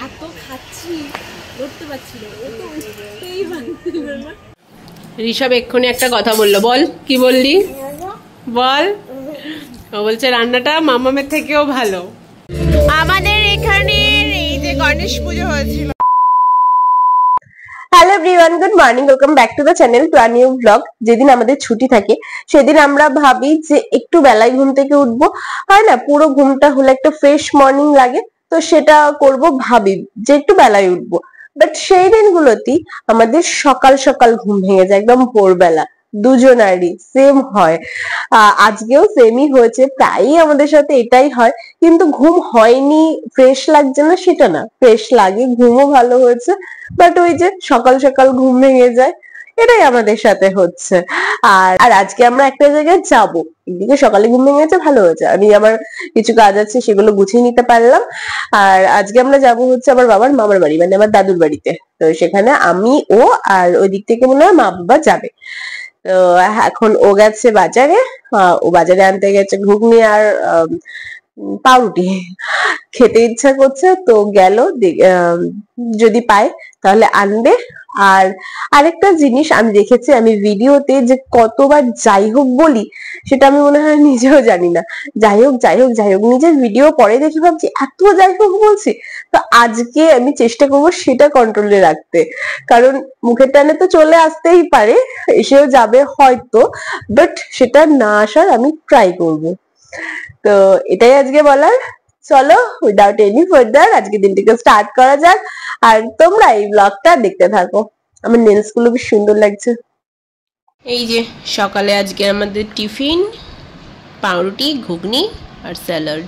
এত খাচ্ছি ধরতে পারছি না, ও তো উঠতেই পারছিল না। ঋষভ এক্ষুনি একটা কথা বললো, বল কি বললি বল। ও বলছে রান্নাটা মামামের থেকেও ভালো। আমাদের এখানে এই যে গণেশ পুজো হয়েছিল। Hello everyone, good morning, welcome back to the channel to a new blog. যেদিন আমাদের ছুটি থাকে সেদিন আমরা ভাবি যে একটু বেলায় ঘুম থেকে উঠবো, হয় না, পুরো ঘুমটা হলে একটা ফ্রেশ মর্নিং লাগে, তো সেটা করব ভাবি যে একটু বেলায় উঠবো। বাট সেই দিনগুলোতেই আমাদের সকাল সকাল ঘুম ভেঙে যায়, একদম ভোরবেলা। দুজনারই সেম হয়, আজকেও সেমই হয়েছে, প্রায়ই আমাদের সাথে এটাই হয়। কিন্তু ঘুম হয়নি, ফ্রেশ লাগছে না সেটা না, ফ্রেশ লাগে, ঘুমও ভালো হয়েছে, বাট ওই যে সকাল সকাল ঘুম ভেঙে যায়, এটাই আমাদের সাথে হচ্ছে। আর আজকে আমরা একটা জায়গায় যাবো, একদিকে সকালে ঘুম ভেঙে গেছে, ভালো হয়েছে, আমি আমার কিছু কাজ আছে সেগুলো গুছিয়ে নিতে পারলাম। আর আজকে আমরা যাব হচ্ছে আমার বাবার মামার বাড়ি, মানে আমার দাদুর বাড়িতে। তো সেখানে আমি, ও আর ওই দিক থেকে মনে হয় মা বাবা যাবে। তো এখন ও গেছে বাজারে, ও বাজারে আনতে গেছে ঘুগনি আর পাউরুটি। খেতে ইচ্ছা করছে তো গেল, যদি পায় তাহলে আনবে। আর আরেকটা জিনিস আমি দেখেছি আমি ভিডিওতে, যে কতবার যাই হোক বলি সেটা আমি মনে হয় নিজেও জানি না। যাই হোক যাই হোক যাই হোক, নিজের ভিডিও পরে দেখে ভাবছি এত যাই হোক বলছি। তো আজকে আমি চেষ্টা করবো সেটা কন্ট্রোলে রাখতে, কারণ মুখের টানে তো চলে আসতেই পারে, এসেও যাবে হয়তো, বাট সেটা না আসার আমি ট্রাই করব। তো এটাই আজকে বলার। চলো উইদাউট এনি ফার্দার আজকে দিনটিকে স্টার্ট করা যাক, আর তোমরা এই ব্লগটা দেখতে থাকো। আমার নেলস গুলো বেশ সুন্দর লাগছে। এই যে সকালে আজকে আমাদের টিফিন পাউরুটি, ঘুগনি আর স্যালাড।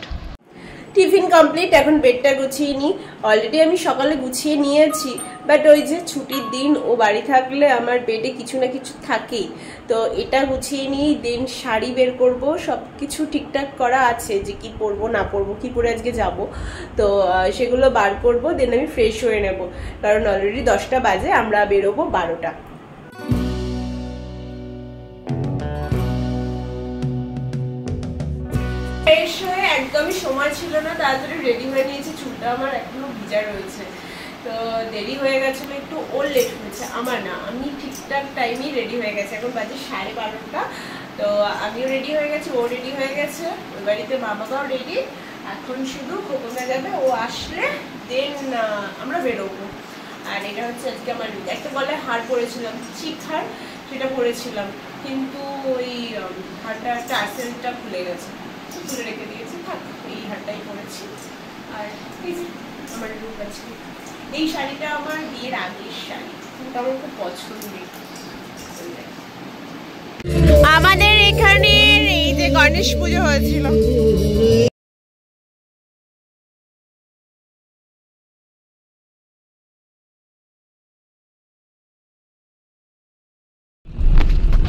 টিফিন কমপ্লিট, এখন বেডটা গুছিয়ে নিই। অলরেডি আমি সকালে গুছিয়ে নিয়েছি, বাট ওই যে ছুটির দিন ও বাড়ি থাকলে আমার বেডে কিছু না কিছু থাকেই। তো এটা গুছিয়ে নিই, দেন শাড়ি বের করব, সব কিছু ঠিকঠাক করা আছে যে কি পরবো না পরবো, কি পরে আজকে যাব, তো সেগুলো বার করব, দেন আমি ফ্রেশ হয়ে নেব, কারণ অলরেডি 10টা বাজে, আমরা বেরোবো 12টা। ফ্রেশ হয়ে একদমই সময় ছিল না, তাড়াতাড়ি রেডি হয়ে নিয়েছি, চুলটা আমার এখনো ভিজা রয়েছে, তো দেরি হয়ে গেছিল একটু, ওর লেট হয়েছে, আমার না, আমি ঠিকঠাক টাইমেই রেডি হয়ে গেছে। এখন বাজে 12:30, তো আমিও রেডি হয়ে গেছি, ও রেডি হয়ে গেছে, ওই বাড়িতে মা বাবাও রেডি। এখন শুধু খোকনা যাবে, ও আসলে দেন আমরা বেরোবো। আর এটা হচ্ছে আজকে আমার একটা গলায় হার পরেছিলাম, চিক হার, সেটা পরেছিলাম, কিন্তু ওই হারটা টার্সেলটা খুলে গেছে, তুলে রেখে দিয়েছি, থাক এই হারটাই পরেছি। আর এই যে আমার লুক আছে, এই শাড়িটা আমার বিয়ের আগের শাড়ি, কিন্তু আমার খুব পছন্দের। আমাদের এখানে এই যে গণেশ পুজো হয়েছিল,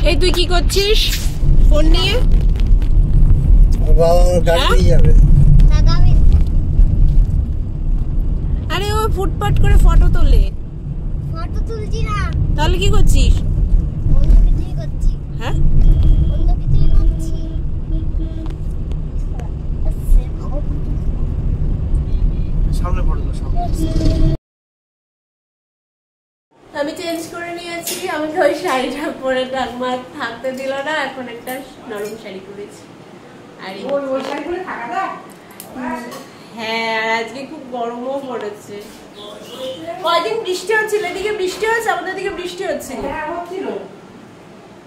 এই তুই কি করছিস ফোন নিয়ে? আরে ও ফুটপাট করে ফটো তোলে। ফটো তুলছি না, তাহলে কি করছিস? অন্য কিছুই করছি। হ্যাঁ, অন্য কিছুই করছি। সামনে ফটো তো সামনে। আমি চেঞ্জ করে নিয়েছি, আমাকে ওই শাড়িটা পরে থাকতে দিল না, এখন একটা নরম শাড়ি পরেছি। আর ওই শাড়ি পরে থাকা যায়? হ্যাঁ, আর আজকে খুব গরমও পড়েছে। কয়দিন বৃষ্টি হচ্ছিল, এদিকে বৃষ্টি হচ্ছে, আমাদের দিকে বৃষ্টি হচ্ছে,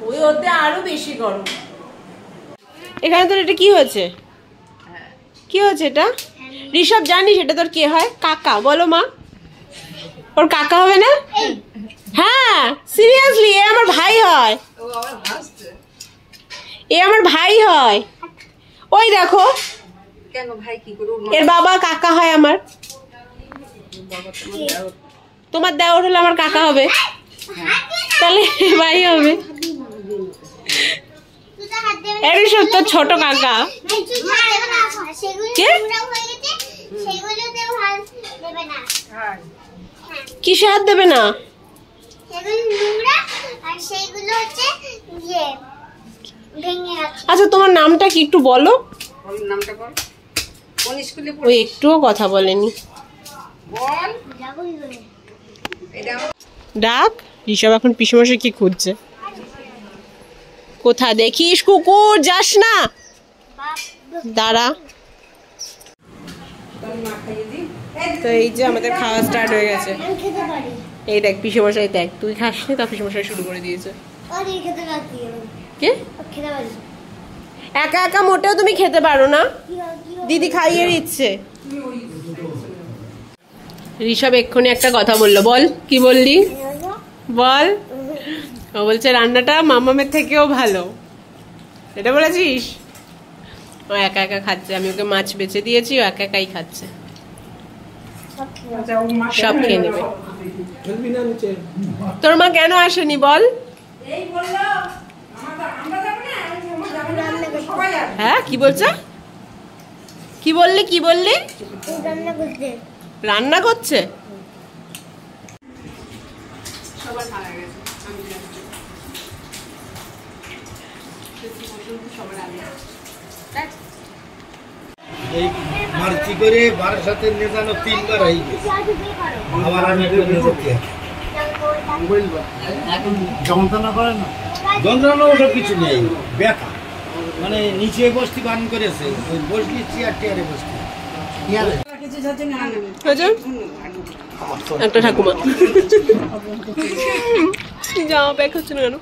ওই ওতে আরো বেশি গরম। এখানে তোর এটা কি হয়েছে? কি হয়েছে এটা? ঋষভ জানিস এটা তোর কে হয়? কাকা। বলো মা, ওর কাকা হবে না? হ্যাঁ সিরিয়াসলি, এ আমার ভাই হয়, এ আমার ভাই হয়। ওই দেখো, কেন ভাই কি করব, এর বাবা কাকা হয় আমার। তোমার দেওর হলে আমার কাকা হবে, তাহলে ভাই হবে। এর সব তো ছোট কাকা। কিসে হাত দেবে না? আচ্ছা তোমার নামটা কি একটু বলো? নামটা বল। কোন স্কুলে পড়ো? ওই একটুও কথা বলেনি। বল ডাক। ঋষভ এখন পিসমশাই কি খুঁজছে। কোথা দেখিস কুকুর, যাস না, দাঁড়া। তো এই যে আমাদের খাওয়া স্টার্ট হয়ে গেছে। এই দেখ পিসমশাই, দেখ তুই খাসনি, তা পিসমশাই শুরু করে দিয়েছে। কে একা একা মোটেও তুমি খেতে পারো না, দিদি খাইয়ে দিচ্ছে। ঋষভ এক্ষুনি একটা কথা বললো, বল কি বললি বল। ও বলছে রান্নাটা মামামের থেকেও ভালো, এটা বলেছিস। ও একা একা খাচ্ছে, আমি ওকে মাছ বেছে দিয়েছি, ও একা একাই খাচ্ছে, সব খেয়ে নেবে। তোর মা কেন আসেনি বল। হ্যাঁ কি বলছে, কি বললি কি বললি। রান্না করছে। এই মার্চি করে বারের সাথে নেজানো 3 বার হয়ে গেছে, আবার আমি একটু নেজাতে এখন যন্ত্রণা করে না, যন্ত্রণা ওসব কিছু নেই, ব্যথা মানে নিচে বসতি বান করেছে, ওই বসলি চেয়ারে বসতি একটা ঠাকুমা জামা প্যাক হচ্ছে না কেন।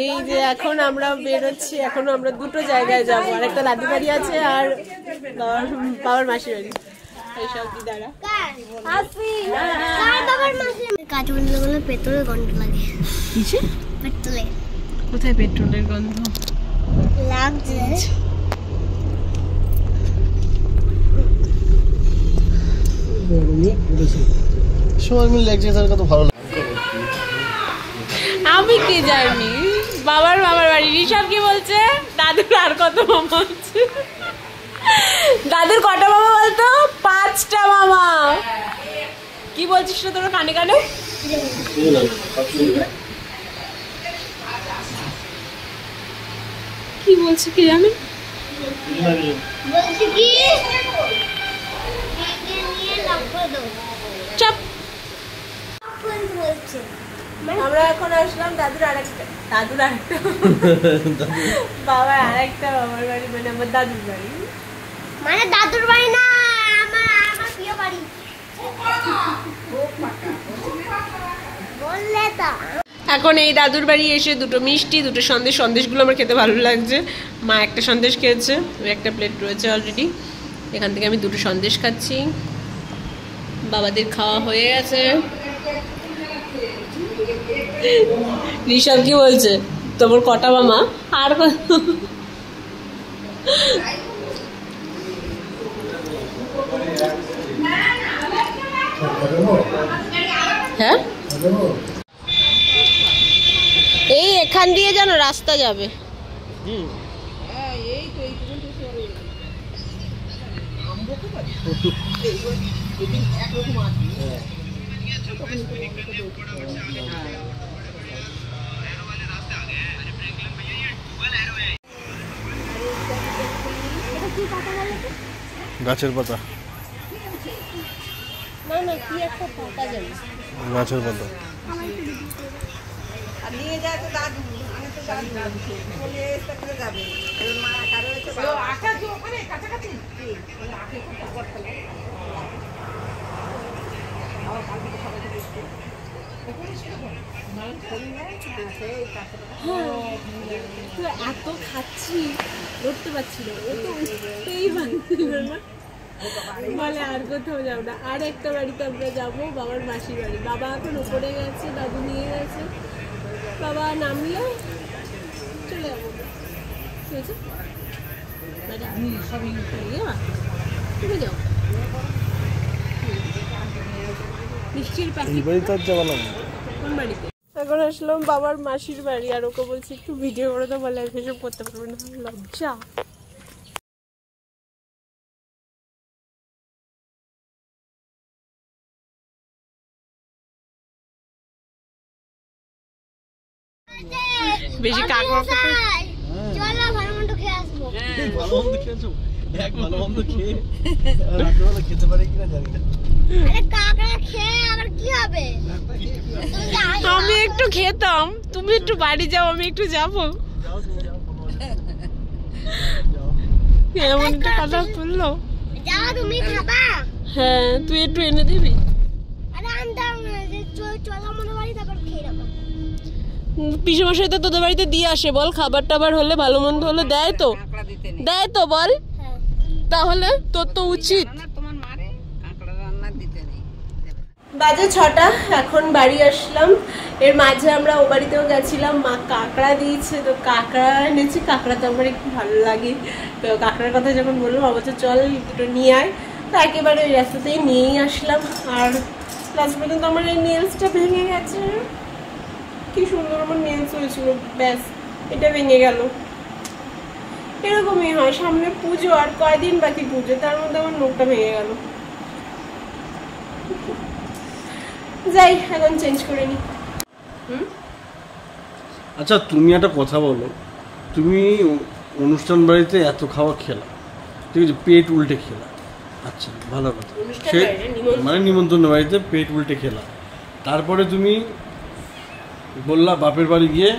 এই যে এখন আমরা বেরোচ্ছি, এখনো আমরা দুটো জায়গায় যাবো, আর একটা দাদি বাড়ি আছে আর বাবার মাসির বাড়ি। এইসব দিদারা কাজ বন্ধ করলে পেট্রোলের গন্ধ লাগে। কিসে? পেট্রোলে। কোথায় পেট্রোলের গন্ধ লাগছে? সবাই মিলে এক জায়গায় কত ভালো লাগে। আমি কি জানি, বাবার বাড়ি। ঋষভ কি বলছে, দাদুর আর কত মামা আছে। দাদুর কটা মামা বলতো? 5টা মামা। কি বলছিস না তোর কানে কানে? কি বলছি কি জানি, বলছি কি চাপ। বলছে আমরা এখন আসলাম দাদুর আরেকটা বাবার আরেকটা বাবার বাড়ি, মানে আমার দাদুর বাড়ি। মানে দাদুর বাড়ি না, আমার প্রিয় বাড়ি বললে তো। এখন এই দাদুর বাড়ি এসে দুটো মিষ্টি, দুটো সন্দেশ, সন্দেশগুলো আমার খেতে ভালো লাগছে। মা একটা সন্দেশ খেয়েছে, ওই একটা প্লেট রয়েছে অলরেডি। এখান থেকে আমি দুটো সন্দেশ খাচ্ছি। বাবাদের খাওয়া হয়ে গেছে। ঋষভ কি বলছে, তোমার কটা মামা আর কত? হ্যাঁ এই এখান দিয়ে যেন রাস্তা যাবে। গাছের পাতা, না না কি একটা পাতা যাবে, গাছের পাতা। নিয়ে যায় তো দাদু, আমি তো দাদু বলে করে যাবে মা একা রয়েছে, আঁকা যে ওখানে কাছাকাছি আঁকে খুব ফেলে আমার কালকে সবাইকে দেখতে এত খাচ্ছি ধরতে পারছি না, ও তো উঠতেই পারছিল না। বলে আর কোথাও যাবো না, আর একটা বাড়িতে আমরা যাবো, বাবার মাসির বাড়ি। বাবা এখন উপরে গেছে, দাদু নিয়ে গেছে, বাবা নামলে চলে যাবো। ঠিক আছে সবই তুমি যাও, মিষ্টির প্যাকেট কোন বাড়িতে? এখন আসলাম বাবার মাসির বাড়ি, আর ওকে বলছি একটু ভিডিও করে তো, বলে এসব করতে পারবো না, লজ্জা। বেশি কাকা চলো ভালো মন্দ খেয়ে আসবো। ভালো মন্দ খেয়েছো? এক ভালো মন্দ খেয়ে রাত্রেবেলা খেতে পারে কিনা জানি না। আরে কাকড়া খেয়ে আবার কি হবে? আমি একটু খেতাম, তুমি একটু বাড়ি যাও, আমি একটু যাবো। এমন একটা কথা তুললো। যাও তুমি খাবা? হ্যাঁ, তুই একটু এনে দিবি। আরে আনতাম না, যে চলো আমাদের বাড়ি তারপর খেয়ে নেবো। পিসেমশাই তো তোদের বাড়িতে দিয়ে আসে, বল খাবার টাবার হলে ভালো মন্দ হলে দেয় তো, দেয় তো বল। হ্যাঁ তাহলে তোর তো উচিত। তোমার মারে কাঁকড়া রান্না দিতে নেই। বাজে 6টা, এখন বাড়ি আসলাম। এর মাঝে আমরা ও বাড়িতেও গেছিলাম, মা কাঁকড়া দিয়েছে, তো কাঁকড়া এনেছি। কাঁকড়া তো আমার একটু ভালো লাগে, তো কাঁকড়ার কথা যখন বললাম অবশ্য চল দুটো নিয়ে আয়, তো একেবারে ওই রাস্তাতেই নিয়েই আসলাম। আর লাস্ট পর্যন্ত আমার এই নেলসটা ভেঙে গেছে। কি সুন্দর আমার নেলস হয়েছিল, ব্যাস এটা ভেঙে গেল। এরকমই হয়, সামনে পুজো আর কয়দিন বাকি পুজো, তার মধ্যে আমার নোখটা ভেঙে গেল। যাই এখন চেঞ্জ করে নি। আচ্ছা তুমি একটা কথা বলো, তুমি অনুষ্ঠান বাড়িতে এত খাওয়া খেলা, ঠিক আছে, পেট উল্টে খেলা, আচ্ছা ভালো কথা, অনুষ্ঠান সে বাড়িতে নিমন্ত্রণ। মানে নিমন্ত্রণ বাড়িতে পেট উল্টে খেলা, তারপরে তুমি বললা বাপের বাড়ি গিয়ে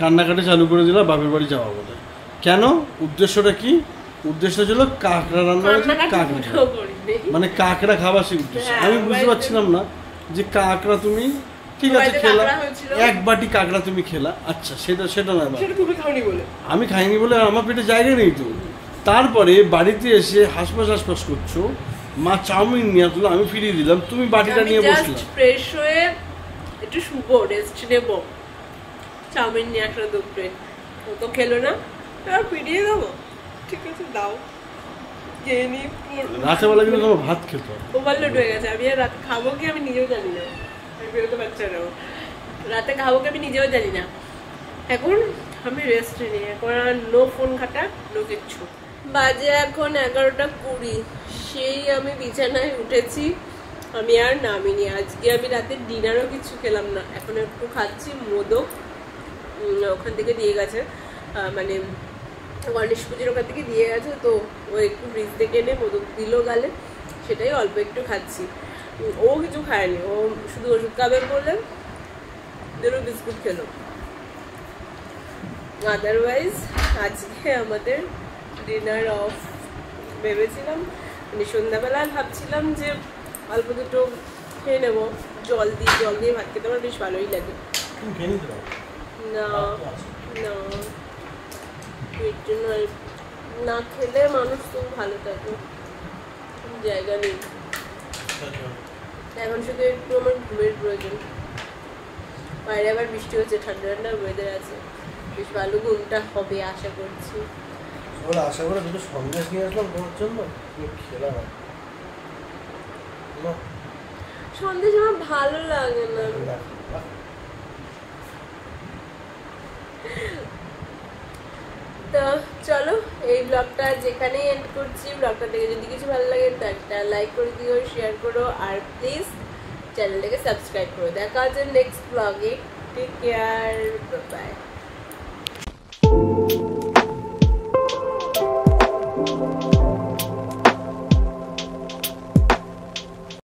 কান্নাকাটি চালু করে দিলা বাপের বাড়ি যাওয়া বলে। কেন? উদ্দেশ্যটা কি? উদ্দেশ্য ছিল কাঁকড়া রান্না হয়েছে, কাঁকড়া খাওয়া। মানে কাঁকড়া খাওয়া সেই উদ্দেশ্য। হ্যাঁ, আমি বুঝতে পারছিলাম না যে কাঁকড়া তুমি ঠিক আছে বাড়িতে খেলা, কাঁকড়া হয়েছিল। এক বাটি কাঁকড়া তুমি খেলা, আচ্ছা সেটা না, সেটা তুমি খাওনি বলে। আমি খাইনি বলে আমার পেটে জায়গা নেই তো। তারপরে বাড়িতে এসে হাসপাস করছো, মা চাউমিন নিয়ে আসলো, আমি ফিরিয়ে দিলাম, তুমি বাটিটা নিয়ে বসলে। ফ্রেশ হয়ে একটু শুভ রেস্ট নেব, চাউমিন নিয়ে আসলে দুপুরে, ও তো খেলো না, আর ফিরিয়ে দেবো। ঠিক আছে দাও, খেয়ে নি। রাতেবেলা কিন্তু তোমার ভাত খেতে হবে। ওভারলোড হয়ে গেছে, আমি আর রাতে খাবো কি আমি নিজেও জানি না, আমি বেরোতে পারছি না, রাতে খাবো কি আমি নিজেও জানি না। এখন আমি রেস্ট নিই, এখন আর নো ফোন ঘাটা, নো কিচ্ছু। বাজে এখন 11:20, সেই আমি বিছানায় উঠেছি, আমি আর নামিনি। আজকে আমি রাতে ডিনারও কিছু খেলাম না, এখন একটু খাচ্ছি মোদক, ওখান থেকে দিয়ে গেছে, মানে গণেশ পুজোর ওখান থেকে দিয়ে গেছে, তো ও একটু ফ্রিজ থেকে এনে মোদক দিল গালে, সেটাই অল্প একটু খাচ্ছি। ও কিছু খায়নি, ও শুধু ওষুধ খাবে বলে দুটো বিস্কুট খেলো। আদারওয়াইজ আজকে আমাদের ডিনার অফ ভেবেছিলাম, মানে সন্ধ্যাবেলা ভাবছিলাম যে অল্প দুটো খেয়ে নেবো, জল দিয়ে ভাত খেতে আমার বেশ ভালোই লাগে। না না, এর জন্য না খেলে মানুষ তো ভালো থাকে, জায়গা নেই। এখন শুধু একটু আমার ঘুমের প্রয়োজন। বাইরে আবার বৃষ্টি হচ্ছে, ঠান্ডা ঠান্ডা ওয়েদার আছে, বেশ ভালো ঘুমটা হবে আশা করছি। আশা করে দুটো সন্দেশ নিয়ে আসলাম তোমার জন্য, তুমি খেলা না। সন্দেশ আমার ভালো লাগে না। তো চলো এই ব্লগটা যেখানেই এন্ড করছি। ব্লগটা থেকে যদি কিছু ভালো লাগে তো একটা লাইক করে দিও, শেয়ার করো, আর প্লিজ চ্যানেলটাকে সাবস্ক্রাইব করো। দেখা হচ্ছে নেক্সট ব্লগে। Take care, by.